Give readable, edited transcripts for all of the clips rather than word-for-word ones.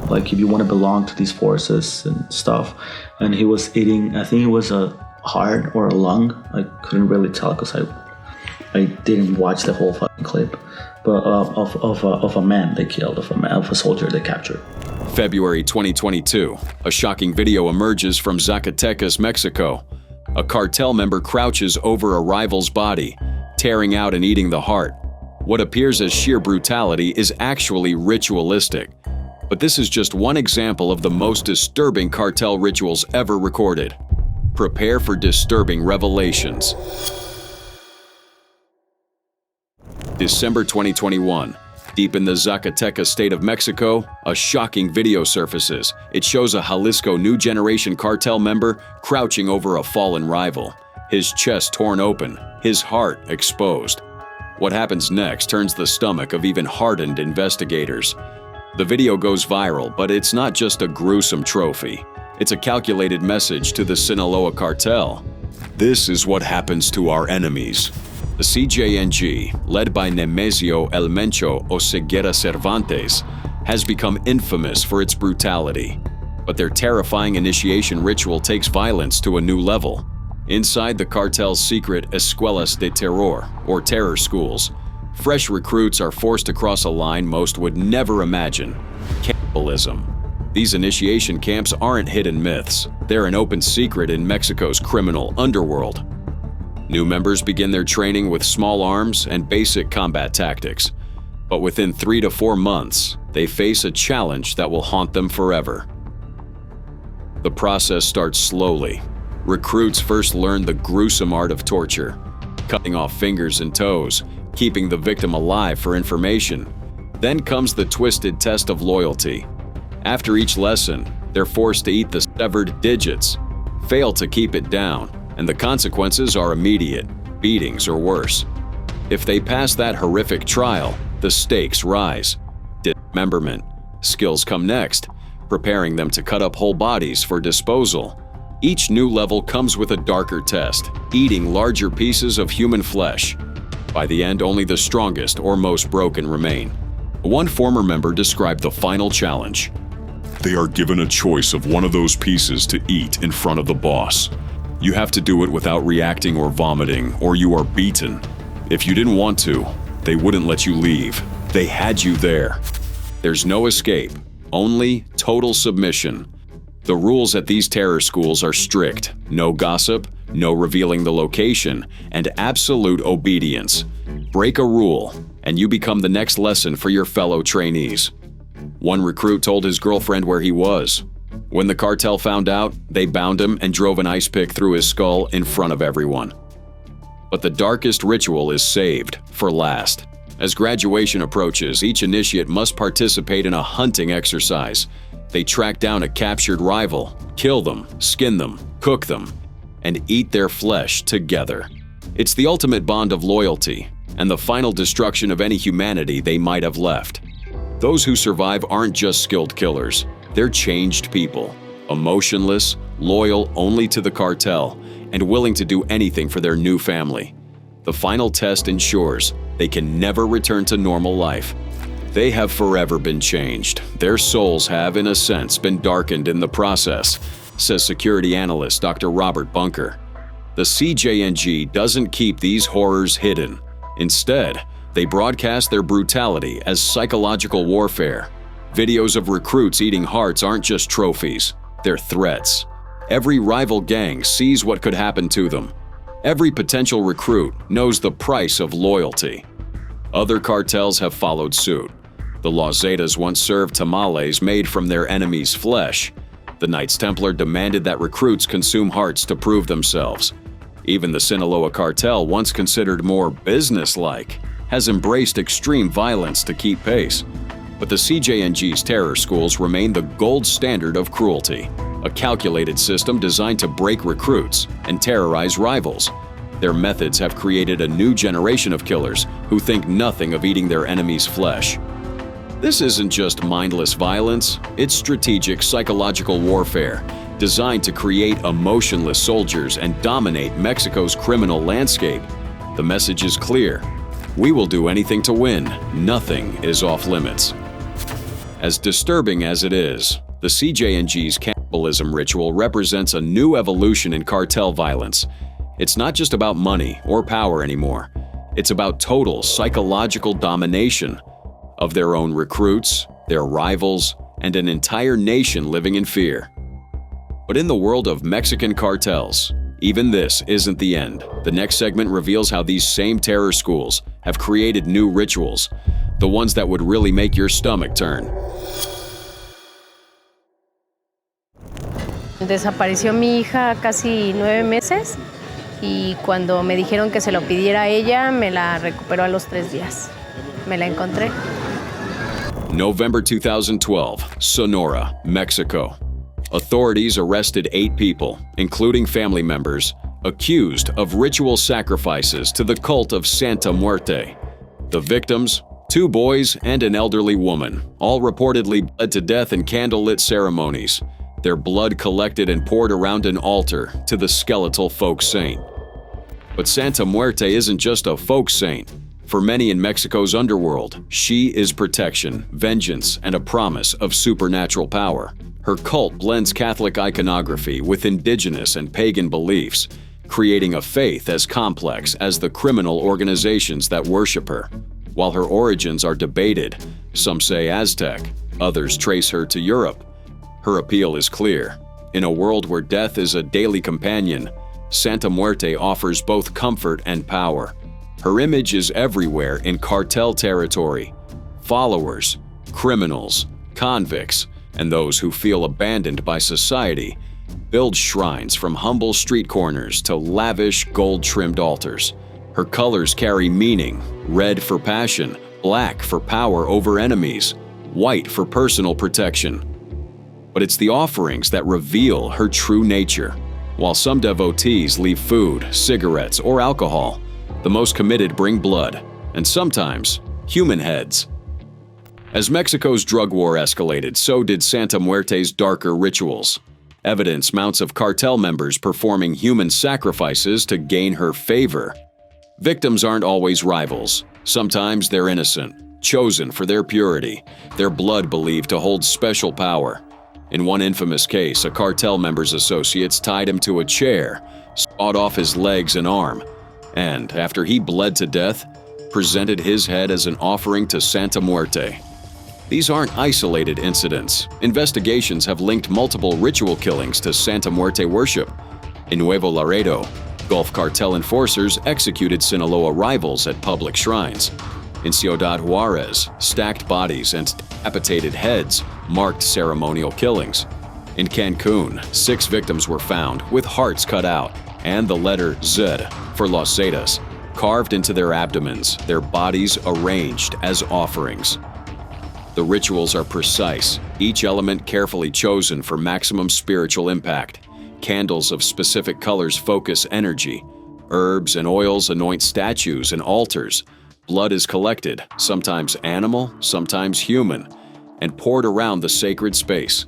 like if you want to belong to these forces and stuff. And he was eating, I think it was a heart or a lung. I couldn't really tell because I didn't watch the whole fucking clip, but of a man they killed, of a soldier they captured. February 2022, a shocking video emerges from Zacatecas, Mexico. A cartel member crouches over a rival's body, tearing out and eating the heart. What appears as sheer brutality is actually ritualistic. But this is just one example of the most disturbing cartel rituals ever recorded. Prepare for disturbing revelations. December 2021. Deep in the Zacatecas state of Mexico, a shocking video surfaces. It shows a Jalisco New Generation cartel member crouching over a fallen rival, his chest torn open, his heart exposed. What happens next turns the stomach of even hardened investigators. The video goes viral, but it's not just a gruesome trophy. It's a calculated message to the Sinaloa cartel. This is what happens to our enemies. The CJNG, led by Nemesio El Mencho o Ceguera Cervantes, has become infamous for its brutality. But their terrifying initiation ritual takes violence to a new level. Inside the cartel's secret escuelas de terror, or terror schools, fresh recruits are forced across a line most would never imagine: cannibalism. These initiation camps aren't hidden myths. They're an open secret in Mexico's criminal underworld. New members begin their training with small arms and basic combat tactics. But within 3 to 4 months, they face a challenge that will haunt them forever. The process starts slowly. Recruits first learn the gruesome art of torture, cutting off fingers and toes, keeping the victim alive for information. Then comes the twisted test of loyalty. After each lesson, they're forced to eat the severed digits, fail to keep it down, and the consequences are immediate, beatings or worse. If they pass that horrific trial, the stakes rise. Dismemberment. Skills come next, preparing them to cut up whole bodies for disposal. Each new level comes with a darker test, eating larger pieces of human flesh. By the end, only the strongest or most broken remain. One former member described the final challenge. They are given a choice of one of those pieces to eat in front of the boss. You have to do it without reacting or vomiting, or you are beaten. If you didn't want to, they wouldn't let you leave. They had you there. There's no escape, only total submission. The rules at these terror schools are strict: no gossip, no revealing the location, and absolute obedience. Break a rule, and you become the next lesson for your fellow trainees. One recruit told his girlfriend where he was. When the cartel found out, they bound him and drove an ice pick through his skull in front of everyone. But the darkest ritual is saved for last. As graduation approaches, each initiate must participate in a hunting exercise. They track down a captured rival, kill them, skin them, cook them, and eat their flesh together. It's the ultimate bond of loyalty and the final destruction of any humanity they might have left. Those who survive aren't just skilled killers. They're changed people, emotionless, loyal only to the cartel, and willing to do anything for their new family. The final test ensures they can never return to normal life. They have forever been changed. Their souls have, in a sense, been darkened in the process, says security analyst Dr. Robert Bunker. The CJNG doesn't keep these horrors hidden. Instead, they broadcast their brutality as psychological warfare. Videos of recruits eating hearts aren't just trophies, they're threats. Every rival gang sees what could happen to them. Every potential recruit knows the price of loyalty. Other cartels have followed suit. The Los Zetas once served tamales made from their enemies' flesh. The Knights Templar demanded that recruits consume hearts to prove themselves. Even the Sinaloa cartel, once considered more business-like, has embraced extreme violence to keep pace. But the CJNG's terror schools remain the gold standard of cruelty, a calculated system designed to break recruits and terrorize rivals. Their methods have created a new generation of killers who think nothing of eating their enemies' flesh. This isn't just mindless violence, it's strategic psychological warfare designed to create emotionless soldiers and dominate Mexico's criminal landscape. The message is clear: we will do anything to win. Nothing is off limits. As disturbing as it is, the CJNG's cannibalism ritual represents a new evolution in cartel violence. It's not just about money or power anymore. It's about total psychological domination of their own recruits, their rivals, and an entire nation living in fear. But in the world of Mexican cartels, even this isn't the end. The next segment reveals how these same terror schools have created new rituals, the ones that would really make your stomach turn. Desapareció mi hija casi 9 meses y cuando me dijeron que se lo pidiera a ella, me la recuperó a los 3 días. Me la encontré. November 2012, Sonora, Mexico. Authorities arrested 8 people, including family members, accused of ritual sacrifices to the cult of Santa Muerte. The victims, 2 boys and an elderly woman, all reportedly bled to death in candlelit ceremonies, their blood collected and poured around an altar to the skeletal folk saint. But Santa Muerte isn't just a folk saint. For many in Mexico's underworld, she is protection, vengeance, and a promise of supernatural power. Her cult blends Catholic iconography with indigenous and pagan beliefs, creating a faith as complex as the criminal organizations that worship her. While her origins are debated, some say Aztec, others trace her to Europe. Her appeal is clear. In a world where death is a daily companion, Santa Muerte offers both comfort and power. Her image is everywhere in cartel territory. Followers, criminals, convicts, and those who feel abandoned by society build shrines from humble street corners to lavish gold-trimmed altars. Her colors carry meaning: red for passion, black for power over enemies, white for personal protection. But it's the offerings that reveal her true nature. While some devotees leave food, cigarettes, or alcohol, the most committed bring blood, and sometimes human heads. As Mexico's drug war escalated, so did Santa Muerte's darker rituals. Evidence mounts of cartel members performing human sacrifices to gain her favor. Victims aren't always rivals. Sometimes they're innocent, chosen for their purity, their blood believed to hold special power. In one infamous case, a cartel member's associates tied him to a chair, sawed off his legs and arm, and, after he bled to death, presented his head as an offering to Santa Muerte. These aren't isolated incidents. Investigations have linked multiple ritual killings to Santa Muerte worship. In Nuevo Laredo, Gulf Cartel enforcers executed Sinaloa rivals at public shrines. In Ciudad Juarez, stacked bodies and decapitated heads marked ceremonial killings. In Cancun, 6 victims were found with hearts cut out and the letter Z for Los Zetas carved into their abdomens, their bodies arranged as offerings. The rituals are precise, each element carefully chosen for maximum spiritual impact. Candles of specific colors focus energy. Herbs and oils anoint statues and altars. Blood is collected, sometimes animal, sometimes human, and poured around the sacred space.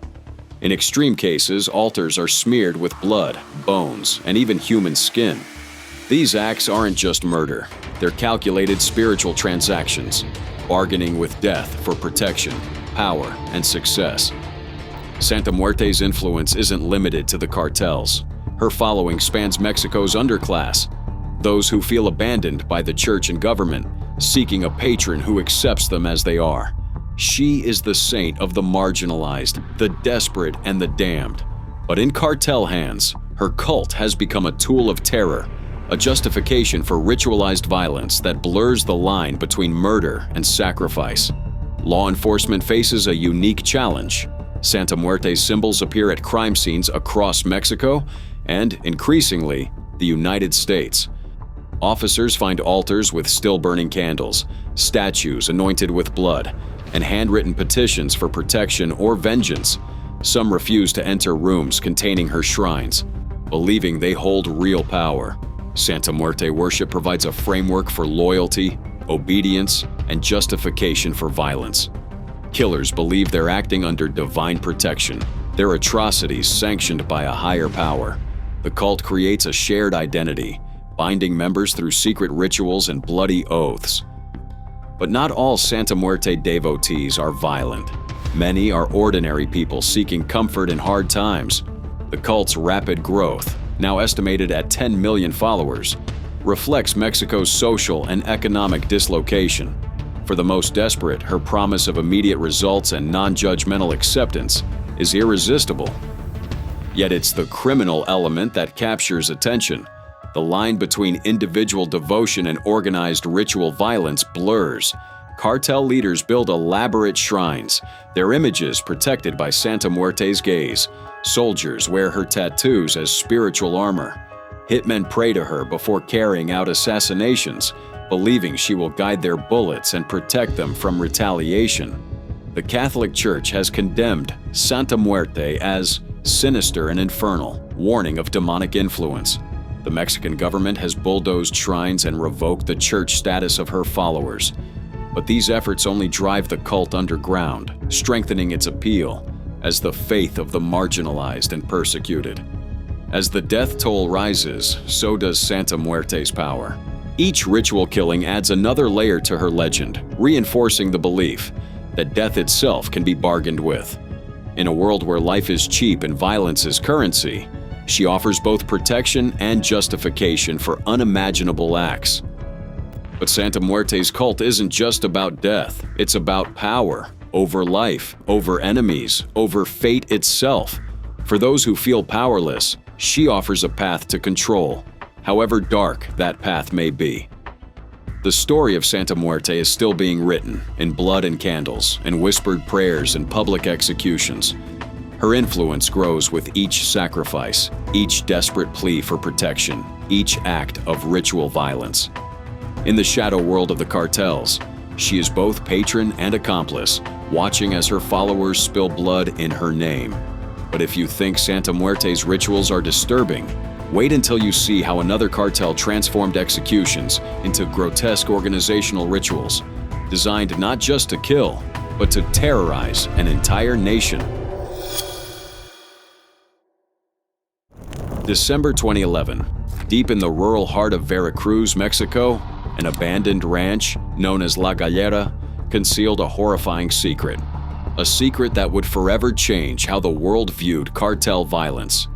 In extreme cases, altars are smeared with blood, bones, and even human skin. These acts aren't just murder. They're calculated spiritual transactions, bargaining with death for protection, power, and success. Santa Muerte's influence isn't limited to the cartels. Her following spans Mexico's underclass, those who feel abandoned by the church and government, seeking a patron who accepts them as they are. She is the saint of the marginalized, the desperate, and the damned. But in cartel hands, her cult has become a tool of terror, a justification for ritualized violence that blurs the line between murder and sacrifice. Law enforcement faces a unique challenge. Santa Muerte's symbols appear at crime scenes across Mexico and, increasingly, the United States. Officers find altars with still-burning candles, statues anointed with blood, and handwritten petitions for protection or vengeance. Some refuse to enter rooms containing her shrines, believing they hold real power. Santa Muerte worship provides a framework for loyalty, obedience, and justification for violence. Killers believe they're acting under divine protection, their atrocities sanctioned by a higher power. The cult creates a shared identity, binding members through secret rituals and bloody oaths. But not all Santa Muerte devotees are violent. Many are ordinary people seeking comfort in hard times. The cult's rapid growth, now estimated at 10 million followers, reflects Mexico's social and economic dislocation. For the most desperate, her promise of immediate results and non-judgmental acceptance is irresistible. Yet it's the criminal element that captures attention. The line between individual devotion and organized ritual violence blurs. Cartel leaders build elaborate shrines, their images protected by Santa Muerte's gaze. Soldiers wear her tattoos as spiritual armor. Hitmen pray to her before carrying out assassinations, believing she will guide their bullets and protect them from retaliation. The Catholic Church has condemned Santa Muerte as sinister and infernal, warning of demonic influence. The Mexican government has bulldozed shrines and revoked the church status of her followers. But these efforts only drive the cult underground, strengthening its appeal as the faith of the marginalized and persecuted. As the death toll rises, so does Santa Muerte's power. Each ritual killing adds another layer to her legend, reinforcing the belief that death itself can be bargained with. In a world where life is cheap and violence is currency, she offers both protection and justification for unimaginable acts. But Santa Muerte's cult isn't just about death, it's about power, over life, over enemies, over fate itself. For those who feel powerless, she offers a path to control, however dark that path may be. The story of Santa Muerte is still being written in blood and candles, in whispered prayers and public executions. Her influence grows with each sacrifice, each desperate plea for protection, each act of ritual violence. In the shadow world of the cartels, she is both patron and accomplice, watching as her followers spill blood in her name. But if you think Santa Muerte's rituals are disturbing, wait until you see how another cartel transformed executions into grotesque organizational rituals, designed not just to kill, but to terrorize an entire nation. December 2011, deep in the rural heart of Veracruz, Mexico, an abandoned ranch known as La Galera concealed a horrifying secret. A secret that would forever change how the world viewed cartel violence.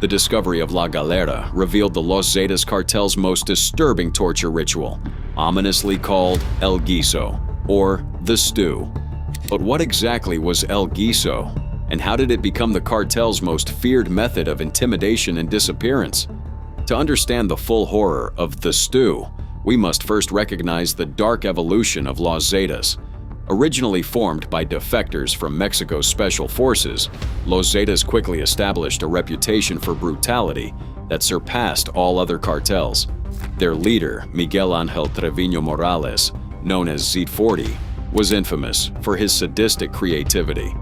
The discovery of La Galera revealed the Los Zetas cartel's most disturbing torture ritual, ominously called El Guiso, or the stew. But what exactly was El Guiso, and how did it become the cartel's most feared method of intimidation and disappearance? To understand the full horror of the stew, we must first recognize the dark evolution of Los Zetas. Originally formed by defectors from Mexico's special forces, Los Zetas quickly established a reputation for brutality that surpassed all other cartels. Their leader, Miguel Ángel Treviño Morales, known as Z40, was infamous for his sadistic creativity.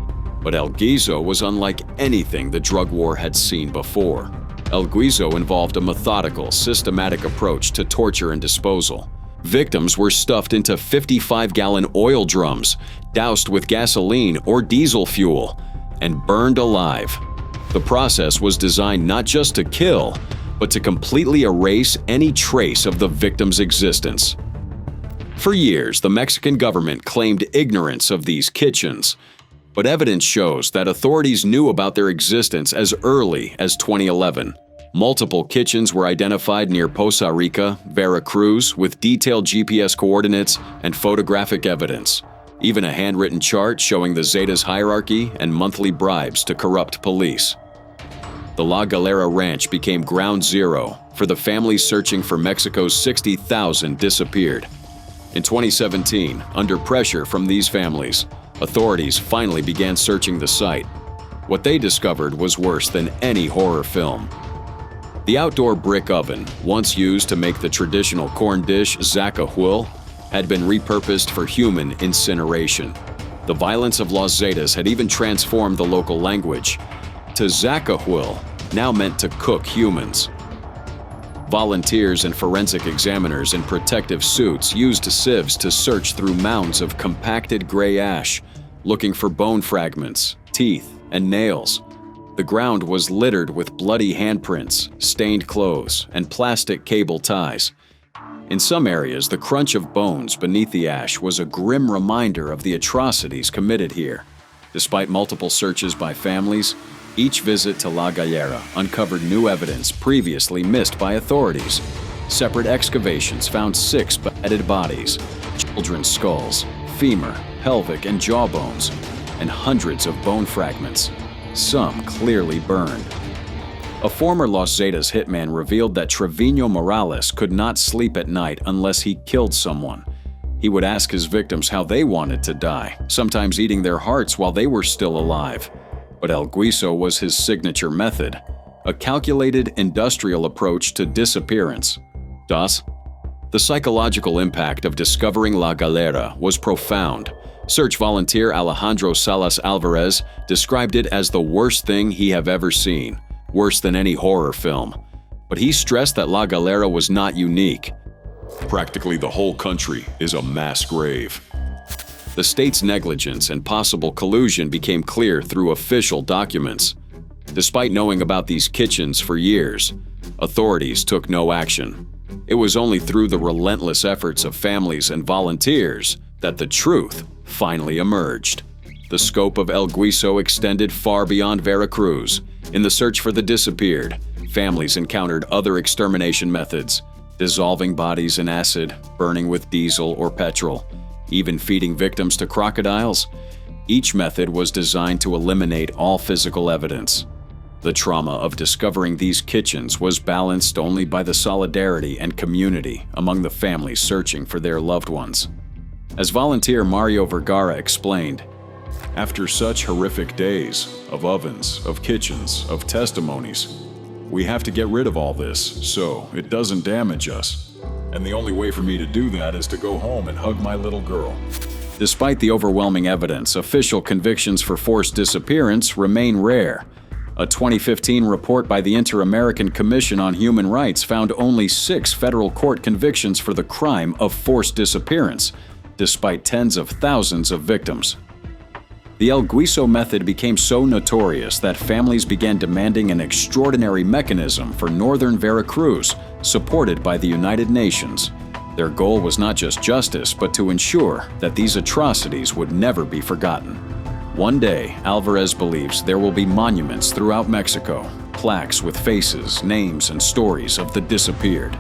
But El Guiso was unlike anything the drug war had seen before. El Guiso involved a methodical, systematic approach to torture and disposal. Victims were stuffed into 55-gallon oil drums, doused with gasoline or diesel fuel, and burned alive. The process was designed not just to kill, but to completely erase any trace of the victim's existence. For years, the Mexican government claimed ignorance of these kitchens, but evidence shows that authorities knew about their existence as early as 2011. Multiple kitchens were identified near Poza Rica, Veracruz, with detailed GPS coordinates and photographic evidence. Even a handwritten chart showing the Zetas' hierarchy and monthly bribes to corrupt police. The La Galera Ranch became ground zero for the families searching for Mexico's 60,000 disappeared. In 2017, under pressure from these families, authorities finally began searching the site. What they discovered was worse than any horror film. The outdoor brick oven, once used to make the traditional corn dish zacahuil, had been repurposed for human incineration. The violence of Los Zetas had even transformed the local language. To zacahuil now meant to cook humans. Volunteers and forensic examiners in protective suits used sieves to search through mounds of compacted gray ash, looking for bone fragments, teeth, and nails. The ground was littered with bloody handprints, stained clothes, and plastic cable ties. In some areas, the crunch of bones beneath the ash was a grim reminder of the atrocities committed here. Despite multiple searches by families, each visit to La Gallera uncovered new evidence previously missed by authorities. Separate excavations found 6 beheaded bodies, children's skulls, femur, pelvic, and jaw bones, and hundreds of bone fragments, some clearly burned. A former Los Zetas hitman revealed that Trevino Morales could not sleep at night unless he killed someone. He would ask his victims how they wanted to die, sometimes eating their hearts while they were still alive. But El Guiso was his signature method, a calculated industrial approach to disappearance. Das? The psychological impact of discovering La Gallera was profound. Search volunteer Alejandro Salas Alvarez described it as the worst thing he have ever seen, worse than any horror film. But he stressed that La Gallera was not unique. Practically the whole country is a mass grave. The state's negligence and possible collusion became clear through official documents. Despite knowing about these kitchens for years, authorities took no action. It was only through the relentless efforts of families and volunteers that the truth finally emerged. The scope of El Guiso extended far beyond Veracruz. In the search for the disappeared, families encountered other extermination methods, dissolving bodies in acid, burning with diesel or petrol, even feeding victims to crocodiles. Each method was designed to eliminate all physical evidence. The trauma of discovering these kitchens was balanced only by the solidarity and community among the families searching for their loved ones. As volunteer Mario Vergara explained, After such horrific days of ovens, of kitchens, of testimonies, we have to get rid of all this so it doesn't damage us. And the only way for me to do that is to go home and hug my little girl. Despite the overwhelming evidence, official convictions for forced disappearance remain rare. A 2015 report by the Inter-American Commission on Human Rights found only 6 federal court convictions for the crime of forced disappearance, despite tens of thousands of victims. The El Guiso method became so notorious that families began demanding an extraordinary mechanism for northern Veracruz, supported by the United Nations. Their goal was not just justice, but to ensure that these atrocities would never be forgotten. One day, Alvarez believes there will be monuments throughout Mexico, plaques with faces, names, and stories of the disappeared.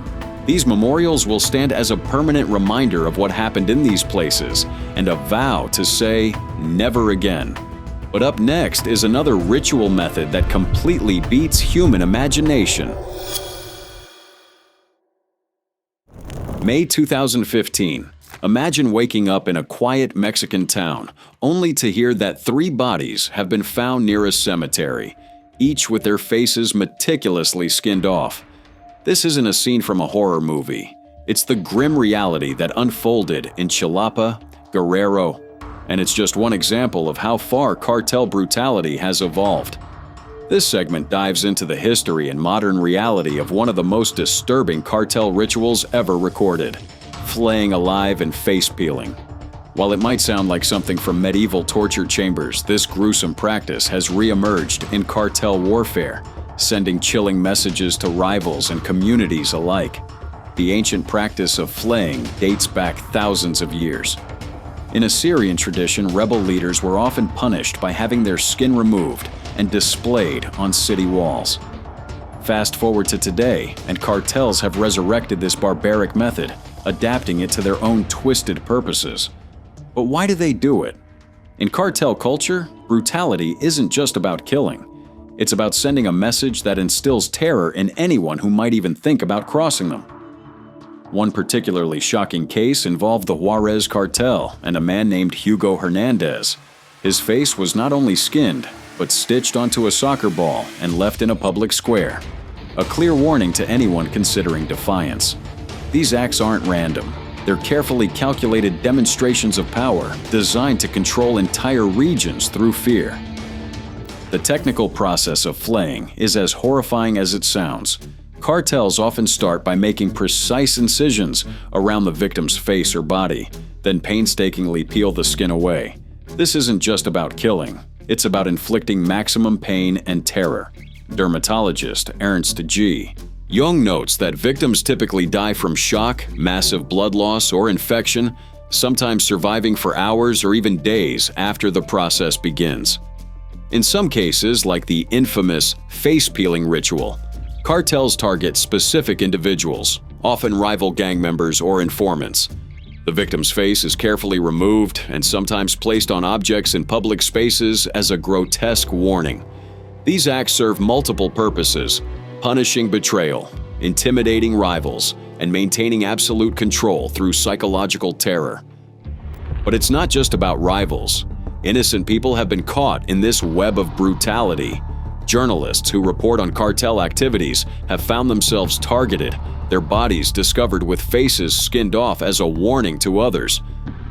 These memorials will stand as a permanent reminder of what happened in these places and a vow to say, never again. But up next is another ritual method that completely beats human imagination. May 2015. Imagine waking up in a quiet Mexican town, only to hear that 3 bodies have been found near a cemetery, each with their faces meticulously skinned off. This isn't a scene from a horror movie. It's the grim reality that unfolded in Chilapa, Guerrero, and it's just one example of how far cartel brutality has evolved. This segment dives into the history and modern reality of one of the most disturbing cartel rituals ever recorded: flaying alive and face peeling. While it might sound like something from medieval torture chambers, this gruesome practice has re-emerged in cartel warfare, sending chilling messages to rivals and communities alike. The ancient practice of flaying dates back thousands of years. In Assyrian tradition, rebel leaders were often punished by having their skin removed and displayed on city walls. Fast forward to today, and cartels have resurrected this barbaric method, adapting it to their own twisted purposes. But why do they do it? In cartel culture, brutality isn't just about killing. It's about sending a message that instills terror in anyone who might even think about crossing them. One particularly shocking case involved the Juarez cartel and a man named Hugo Hernandez. His face was not only skinned, but stitched onto a soccer ball and left in a public square. A clear warning to anyone considering defiance. These acts aren't random. They're carefully calculated demonstrations of power designed to control entire regions through fear. The technical process of flaying is as horrifying as it sounds. Cartels often start by making precise incisions around the victim's face or body, then painstakingly peel the skin away. This isn't just about killing. It's about inflicting maximum pain and terror. Dermatologist Ernst G. Jung notes that victims typically die from shock, massive blood loss, or infection, sometimes surviving for hours or even days after the process begins. In some cases, like the infamous face-peeling ritual, cartels target specific individuals, often rival gang members or informants. The victim's face is carefully removed and sometimes placed on objects in public spaces as a grotesque warning. These acts serve multiple purposes: punishing betrayal, intimidating rivals, and maintaining absolute control through psychological terror. But it's not just about rivals. Innocent people have been caught in this web of brutality. Journalists who report on cartel activities have found themselves targeted, their bodies discovered with faces skinned off as a warning to others.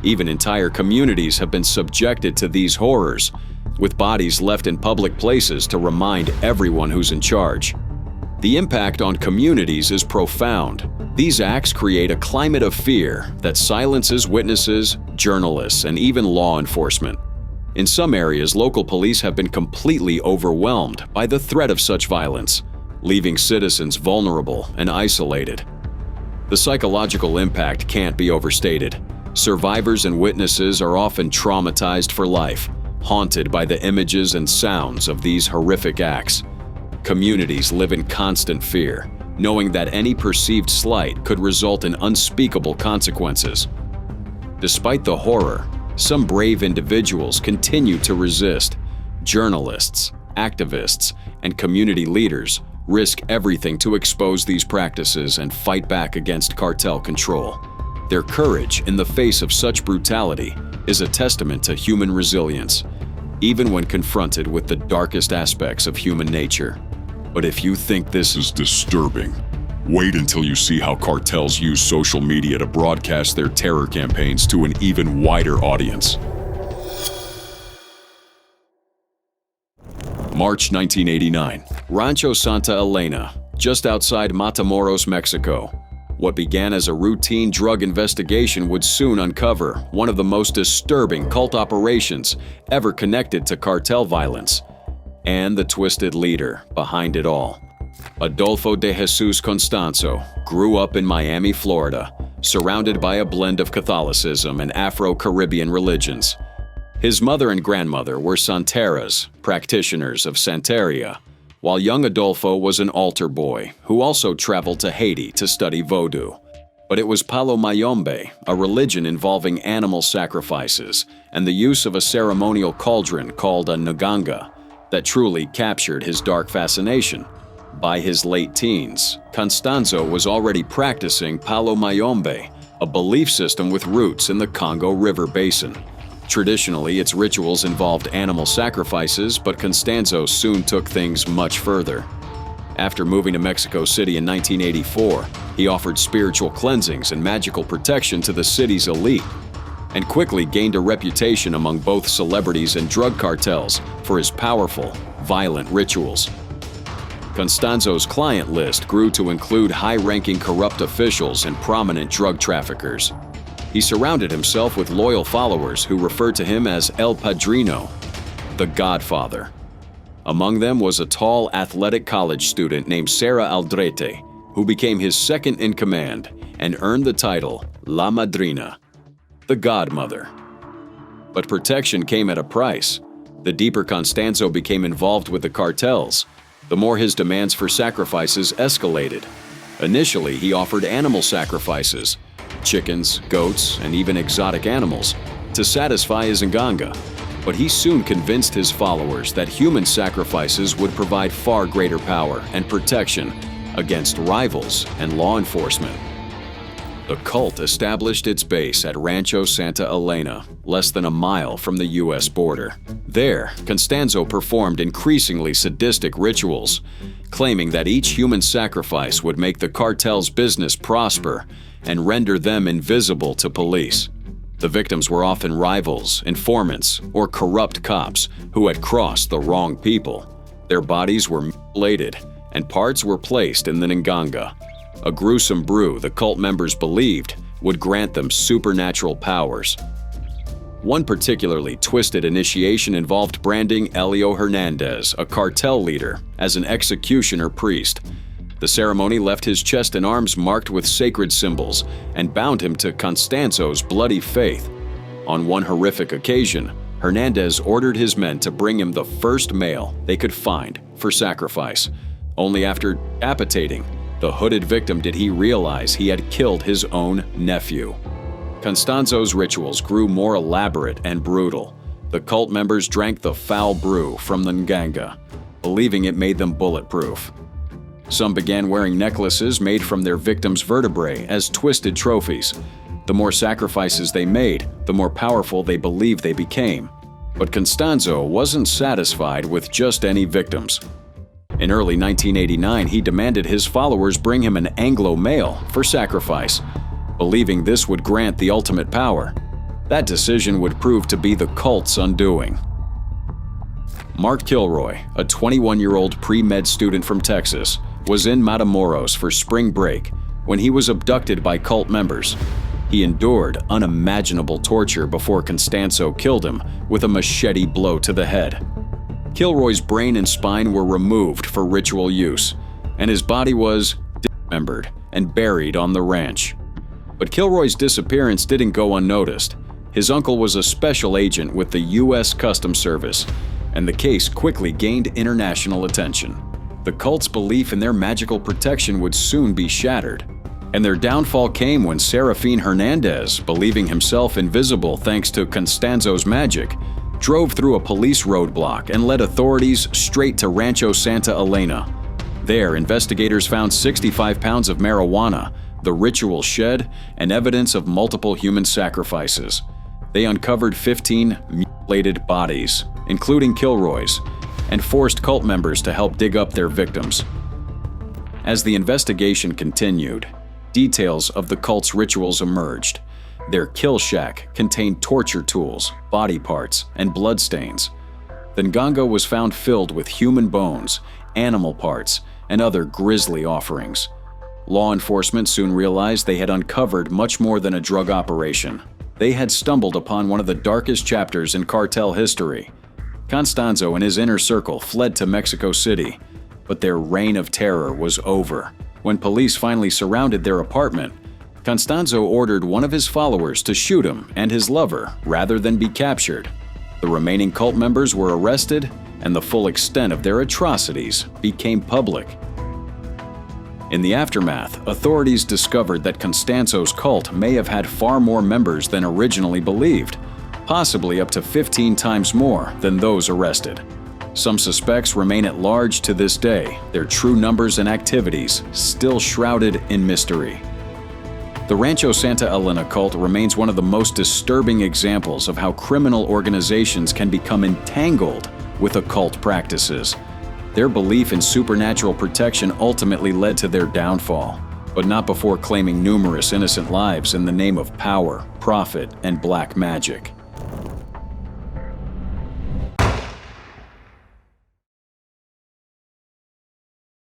Even entire communities have been subjected to these horrors, with bodies left in public places to remind everyone who's in charge. The impact on communities is profound. These acts create a climate of fear that silences witnesses, journalists, and even law enforcement. In some areas, local police have been completely overwhelmed by the threat of such violence, leaving citizens vulnerable and isolated. The psychological impact can't be overstated. Survivors and witnesses are often traumatized for life, haunted by the images and sounds of these horrific acts. Communities live in constant fear, knowing that any perceived slight could result in unspeakable consequences. Despite the horror, some brave individuals continue to resist. Journalists, activists, and community leaders risk everything to expose these practices and fight back against cartel control. Their courage in the face of such brutality is a testament to human resilience, even when confronted with the darkest aspects of human nature. But if you think this is Disturbing. Wait until you see how cartels use social media to broadcast their terror campaigns to an even wider audience. March 1989, Rancho Santa Elena, just outside Matamoros, Mexico. What began as a routine drug investigation would soon uncover one of the most disturbing cult operations ever connected to cartel violence, and the twisted leader behind it all. Adolfo de Jesus Constanzo grew up in Miami, Florida, surrounded by a blend of Catholicism and Afro-Caribbean religions. His mother and grandmother were Santeras, practitioners of Santeria, while young Adolfo was an altar boy who also traveled to Haiti to study Vodou. But it was Palo Mayombe, a religion involving animal sacrifices and the use of a ceremonial cauldron called a nganga, that truly captured his dark fascination. By his late teens, Constanzo was already practicing Palo Mayombe, a belief system with roots in the Congo River Basin. Traditionally, its rituals involved animal sacrifices, but Constanzo soon took things much further. After moving to Mexico City in 1984, he offered spiritual cleansings and magical protection to the city's elite, and quickly gained a reputation among both celebrities and drug cartels for his powerful, violent rituals. Constanzo's client list grew to include high-ranking corrupt officials and prominent drug traffickers. He surrounded himself with loyal followers who referred to him as El Padrino, the Godfather. Among them was a tall, athletic college student named Sarah Aldrete, who became his second in command and earned the title La Madrina, the Godmother. But protection came at a price. The deeper Constanzo became involved with the cartels, the more his demands for sacrifices escalated. Initially, he offered animal sacrifices, chickens, goats, and even exotic animals, to satisfy his nganga. But he soon convinced his followers that human sacrifices would provide far greater power and protection against rivals and law enforcement. The cult established its base at Rancho Santa Elena, less than a mile from the U.S. border. There, Constanzo performed increasingly sadistic rituals, claiming that each human sacrifice would make the cartel's business prosper and render them invisible to police. The victims were often rivals, informants, or corrupt cops who had crossed the wrong people. Their bodies were mutilated, and parts were placed in the nganga, a gruesome brew the cult members believed would grant them supernatural powers. One particularly twisted initiation involved branding Elio Hernandez, a cartel leader, as an executioner priest. The The ceremony left his chest and arms marked with sacred symbols and bound him to Constanzo's bloody faith. On one horrific occasion, Hernandez ordered his men to bring him the first male they could find for sacrifice. Only after decapitating the hooded victim did he realize he had killed his own nephew. Constanzo's rituals grew more elaborate and brutal. The cult members drank the foul brew from the nganga, believing it made them bulletproof. Some began wearing necklaces made from their victims' vertebrae as twisted trophies. The more sacrifices they made, the more powerful they believed they became. But Constanzo wasn't satisfied with just any victims. In early 1989, he demanded his followers bring him an Anglo male for sacrifice, believing this would grant the ultimate power. That decision would prove to be the cult's undoing. Mark Kilroy, a 21-year-old pre-med student from Texas, was in Matamoros for spring break when he was abducted by cult members. He endured unimaginable torture before Constanzo killed him with a machete blow to the head. Kilroy's brain and spine were removed for ritual use, and his body was dismembered and buried on the ranch. But Kilroy's disappearance didn't go unnoticed. His uncle was a special agent with the U.S. Customs Service, and the case quickly gained international attention. The cult's belief in their magical protection would soon be shattered, and their downfall came when Serafin Hernandez, believing himself invisible thanks to Constanzo's magic, drove through a police roadblock and led authorities straight to Rancho Santa Elena. There, investigators found 65 pounds of marijuana, the ritual shed, and evidence of multiple human sacrifices. They uncovered 15 mutilated bodies, including Kilroy's, and forced cult members to help dig up their victims. As the investigation continued, details of the cult's rituals emerged. Their kill shack contained torture tools, body parts, and bloodstains. The nganga was found filled with human bones, animal parts, and other grisly offerings. Law enforcement soon realized they had uncovered much more than a drug operation. They had stumbled upon one of the darkest chapters in cartel history. Constanzo and his inner circle fled to Mexico City, but their reign of terror was over. When police finally surrounded their apartment, Constanzo ordered one of his followers to shoot him and his lover rather than be captured. The remaining cult members were arrested, and the full extent of their atrocities became public. In the aftermath, authorities discovered that Constanzo's cult may have had far more members than originally believed, possibly up to 15 times more than those arrested. Some suspects remain at large to this day, their true numbers and activities still shrouded in mystery. The Rancho Santa Elena cult remains one of the most disturbing examples of how criminal organizations can become entangled with occult practices. Their belief in supernatural protection ultimately led to their downfall, but not before claiming numerous innocent lives in the name of power, profit, and black magic.